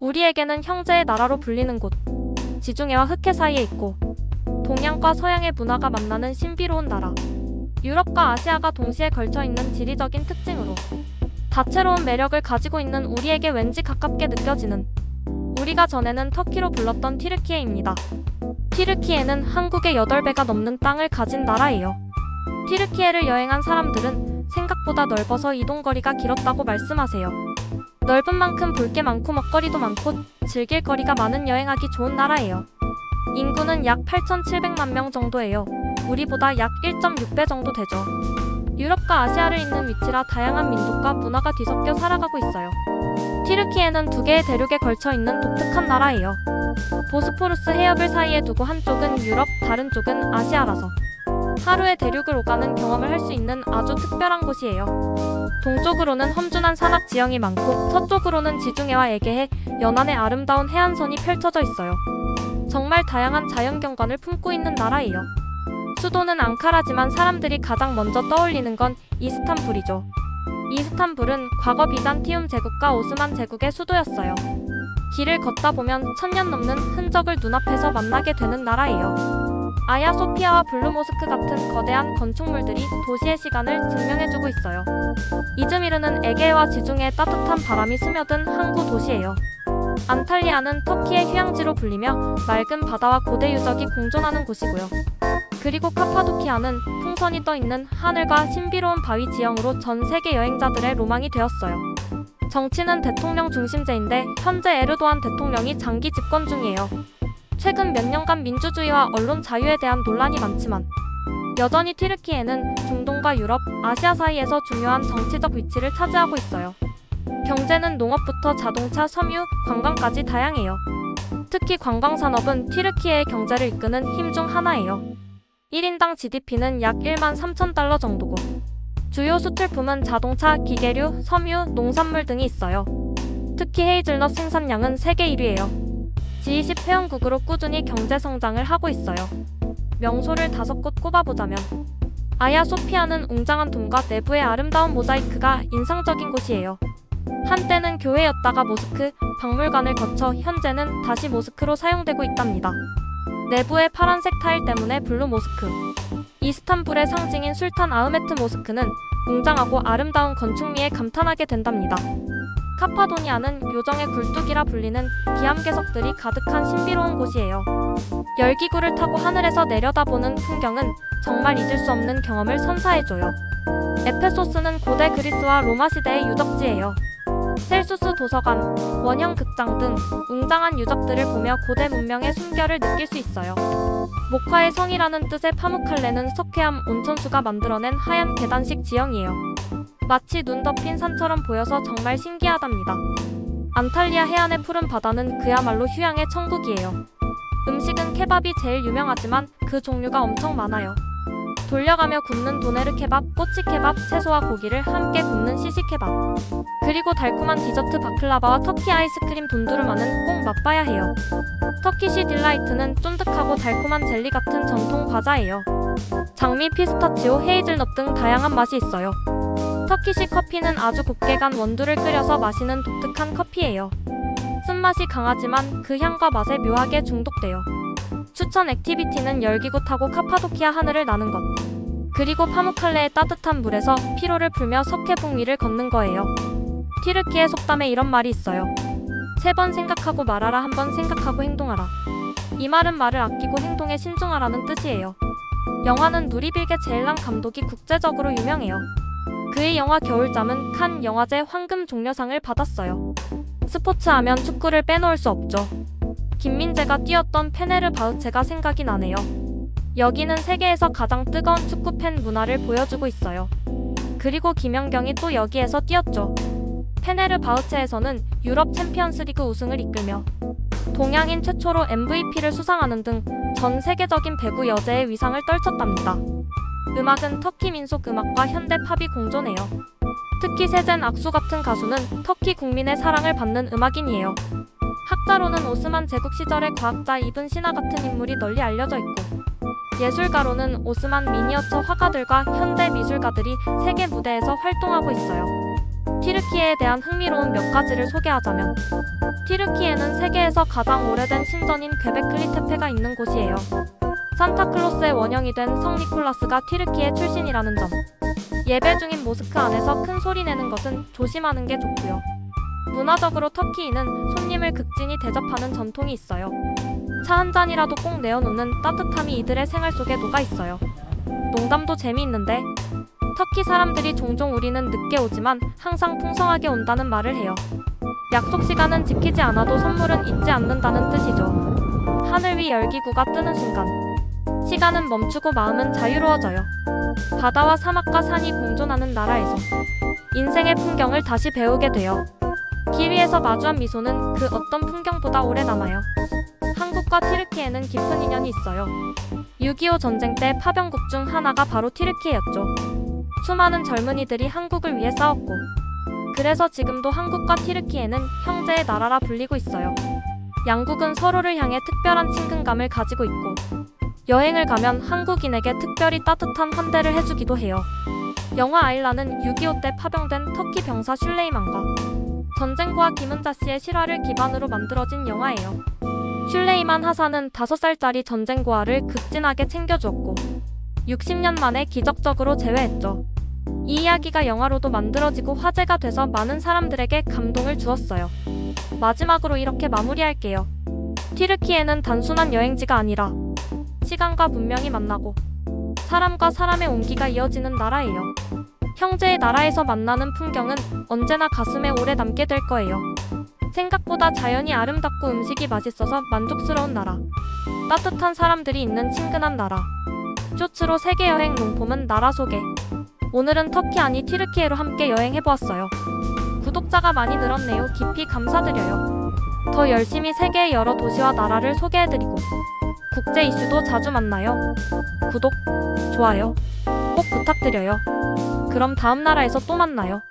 우리에게는 형제의 나라로 불리는 곳, 지중해와 흑해 사이에 있고 동양과 서양의 문화가 만나는 신비로운 나라, 유럽과 아시아가 동시에 걸쳐있는 지리적인 특징으로 다채로운 매력을 가지고 있는 우리에게 왠지 가깝게 느껴지는, 우리가 전에는 터키로 불렀던 튀르키예입니다. 튀르키예는 한국의 8배가 넘는 땅을 가진 나라예요. 튀르키예를 여행한 사람들은 생각보다 넓어서 이동거리가 길었다고 말씀하세요. 넓은 만큼 볼 게 많고 먹거리도 많고 즐길 거리가 많은 여행하기 좋은 나라예요. 인구는 약 8,700만 명 정도예요. 우리보다 약 1.6배 정도 되죠. 유럽과 아시아를 잇는 위치라 다양한 민족과 문화가 뒤섞여 살아가고 있어요. 튀르키예는 2개의 대륙에 걸쳐 있는 독특한 나라예요. 보스포루스 해협을 사이에 두고 한쪽은 유럽, 다른 쪽은 아시아라서 하루에 대륙을 오가는 경험을 할 수 있는 아주 특별한 곳이에요. 동쪽으로는 험준한 산악 지형이 많고 서쪽으로는 지중해와 에게해, 연안의 아름다운 해안선이 펼쳐져 있어요. 정말 다양한 자연경관을 품고 있는 나라예요. 수도는 앙카라지만 사람들이 가장 먼저 떠올리는 건 이스탄불이죠. 이스탄불은 과거 비잔티움 제국과 오스만 제국의 수도였어요. 길을 걷다 보면 1000년 넘는 흔적을 눈앞에서 만나게 되는 나라예요. 아야소피아와 블루모스크 같은 거대한 건축물들이 도시의 시간을 증명해주고 있어요. 이즈미르는 에게해와 지중해의 따뜻한 바람이 스며든 항구 도시예요. 안탈리아는 터키의 휴양지로 불리며 맑은 바다와 고대 유적이 공존하는 곳이고요. 그리고 카파도키아는 풍선이 떠있는 하늘과 신비로운 바위 지형으로 전 세계 여행자들의 로망이 되었어요. 정치는 대통령 중심제인데 현재 에르도안 대통령이 장기 집권 중이에요. 최근 몇 년간 민주주의와 언론 자유에 대한 논란이 많지만 여전히 튀르키예는 중동과 유럽, 아시아 사이에서 중요한 정치적 위치를 차지하고 있어요. 경제는 농업부터 자동차, 섬유, 관광까지 다양해요. 특히 관광산업은 튀르키예의 경제를 이끄는 힘 중 하나예요. 1인당 GDP는 약 1만 3천 달러 정도고 주요 수출품은 자동차, 기계류, 섬유, 농산물 등이 있어요. 특히 헤이즐넛 생산량은 세계 1위예요. G20 회원국으로 꾸준히 경제 성장을 하고 있어요. 명소를 5곳 꼽아보자면 아야소피아는 웅장한 돔과 내부의 아름다운 모자이크가 인상적인 곳이에요. 한때는 교회였다가 모스크, 박물관을 거쳐 현재는 다시 모스크로 사용되고 있답니다. 내부의 파란색 타일 때문에 블루 모스크. 이스탄불의 상징인 술탄 아흐메트 모스크는 웅장하고 아름다운 건축미에 감탄하게 된답니다. 카파도니아는 요정의 굴뚝이라 불리는 기암괴석들이 가득한 신비로운 곳이에요. 열기구를 타고 하늘에서 내려다보는 풍경은 정말 잊을 수 없는 경험을 선사해줘요. 에페소스는 고대 그리스와 로마 시대의 유적지예요. 셀수스 도서관, 원형 극장 등 웅장한 유적들을 보며 고대 문명의 숨결을 느낄 수 있어요. 목화의 성이라는 뜻의 파무칼레는 석회암 온천수가 만들어낸 하얀 계단식 지형이에요. 마치 눈 덮인 산처럼 보여서 정말 신기하답니다. 안탈리아 해안의 푸른 바다는 그야말로 휴양의 천국이에요. 음식은 케밥이 제일 유명하지만 그 종류가 엄청 많아요. 돌려가며 굽는 도네르 케밥, 꼬치 케밥, 채소와 고기를 함께 굽는 시시 케밥. 그리고 달콤한 디저트 바클라바와 터키 아이스크림 돈두르마는 꼭 맛봐야 해요. 터키시 딜라이트는 쫀득하고 달콤한 젤리 같은 전통 과자예요. 장미, 피스타치오, 헤이즐넛 등 다양한 맛이 있어요. 터키시 커피는 아주 곱게 간 원두를 끓여서 마시는 독특한 커피예요. 쓴맛이 강하지만 그 향과 맛에 묘하게 중독돼요. 추천 액티비티는 열기구 타고 카파도키아 하늘을 나는 것. 그리고 파무칼레의 따뜻한 물에서 피로를 풀며 석회봉 위를 걷는 거예요. 튀르키예 속담에 이런 말이 있어요. 3번 생각하고 말하라, 1번 생각하고 행동하라. 이 말은 말을 아끼고 행동에 신중하라는 뜻이에요. 영화는 누리 빌게 제일람 감독이 국제적으로 유명해요. 그의 영화 겨울잠은 칸 영화제 황금 종려상을 받았어요. 스포츠 하면 축구를 빼놓을 수 없죠. 김민재가 뛰었던 페네르 바흐체가 생각이 나네요. 여기는 세계에서 가장 뜨거운 축구팬 문화를 보여주고 있어요. 그리고 김연경이 또 여기에서 뛰었죠. 페네르 바흐체에서는 유럽 챔피언스리그 우승을 이끌며 동양인 최초로 MVP를 수상하는 등 전 세계적인 배구 여제의 위상을 떨쳤답니다. 음악은 터키 민속 음악과 현대 팝이 공존해요. 특히 세젠 악수 같은 가수는 터키 국민의 사랑을 받는 음악인이에요. 학자로는 오스만 제국 시절의 과학자 이븐 시나 같은 인물이 널리 알려져 있고, 예술가로는 오스만 미니어처 화가들과 현대 미술가들이 세계 무대에서 활동하고 있어요. 튀르키예에 대한 흥미로운 몇 가지를 소개하자면, 튀르키예는 세계에서 가장 오래된 신전인 괴베클리 테페가 있는 곳이에요. 산타클로스의 원형이 된 성 니콜라스가 튀르키예 출신이라는 점, 예배 중인 모스크 안에서 큰 소리 내는 것은 조심하는 게 좋고요. 문화적으로 터키인은 손님을 극진히 대접하는 전통이 있어요. 차 한 잔이라도 꼭 내어놓는 따뜻함이 이들의 생활 속에 녹아 있어요. 농담도 재미있는데, 터키 사람들이 종종 우리는 늦게 오지만 항상 풍성하게 온다는 말을 해요. 약속 시간은 지키지 않아도 선물은 잊지 않는다는 뜻이죠. 하늘 위 열기구가 뜨는 순간, 시간은 멈추고 마음은 자유로워져요. 바다와 사막과 산이 공존하는 나라에서 인생의 풍경을 다시 배우게 돼요. 길 위에서 마주한 미소는 그 어떤 풍경보다 오래 남아요. 한국과 튀르키예는 깊은 인연이 있어요. 6.25 전쟁 때 파병국 중 하나가 바로 튀르키예였죠. 수많은 젊은이들이 한국을 위해 싸웠고, 그래서 지금도 한국과 튀르키예는 형제의 나라라 불리고 있어요. 양국은 서로를 향해 특별한 친근감을 가지고 있고, 여행을 가면 한국인에게 특별히 따뜻한 환대를 해주기도 해요. 영화 아일라는 6.25 때 파병된 터키 병사 슐레이만과 전쟁고아 김은자 씨의 실화를 기반으로 만들어진 영화예요. 슐레이만 하사는 5살짜리 전쟁고아를 극진하게 챙겨주었고 60년 만에 기적적으로 재회했죠. 이 이야기가 영화로도 만들어지고 화제가 돼서 많은 사람들에게 감동을 주었어요. 마지막으로 이렇게 마무리할게요. 튀르키예는 단순한 여행지가 아니라 시간과 문명이 만나고 사람과 사람의 온기가 이어지는 나라예요. 형제의 나라에서 만나는 풍경은 언제나 가슴에 오래 남게 될 거예요. 생각보다 자연이 아름답고 음식이 맛있어서 만족스러운 나라. 따뜻한 사람들이 있는 친근한 나라. 쇼츠로 세계여행 롱폼은 나라 소개. 오늘은 터키 아니 튀르키예로 함께 여행해보았어요. 구독자가 많이 늘었네요. 깊이 감사드려요. 더 열심히 세계의 여러 도시와 나라를 소개해드리고 국제 이슈도 자주 만나요. 구독, 좋아요 꼭 부탁드려요. 그럼 다음 나라에서 또 만나요.